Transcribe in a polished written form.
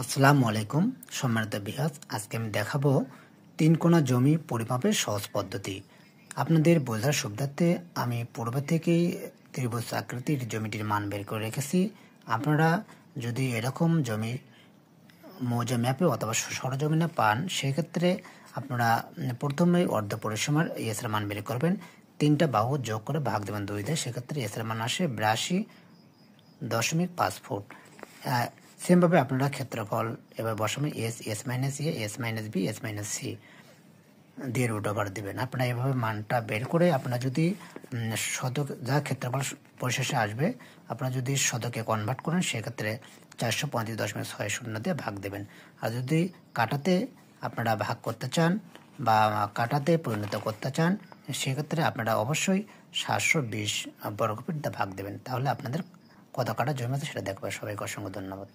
আসসালামু আলাইকুম সম্মানিত ভিউয়ার্স, আজকে আমি দেখাবো তিন কোণা জমি পরিমাপের সহজ পদ্ধতি। আপনাদের বোঝার সুবিধার্থে আমি পূর্ব থেকেই ত্রিভুজ আকৃতির জমিটির মান বের করে রেখেছি। আপনারা যদি এরকম জমি মৌজা ম্যাপে অথবা সরজমিনে পান, সেক্ষেত্রে আপনারা প্রথমেই অর্ধ পরিসীমার এসের মান বের করবেন। তিনটা বাহু যোগ করে ভাগ দেবেন 2 দিয়ে, সেক্ষেত্রে এসের মান আসে 82.5 ফুট। সেমভাবে আপনারা ক্ষেত্রফল এবার বসাবেন S minus S minus B S minus C দিয়ে রুট ওভার দেবেন। আপনারা এভাবে মানটা বের করে আপনারা যদি শতক যা ক্ষেত্রফল পরিশেষে আসবে, আপনারা যদি শতকে কনভার্ট করেন সেক্ষেত্রে 435.60 দিয়ে ভাগ দেবেন। আর যদি কাটাতে আপনারা ভাগ করতে চান বা কাটাতে পরিণত করতে চান, সেক্ষেত্রে আপনারা অবশ্যই 720 বর্গফিট দিয়ে ভাগ দেবেন। তাহলে আপনাদের কত কাটা জমি আছে সেটা দেখবে। সবাইকে অসংখ্য ধন্যবাদ।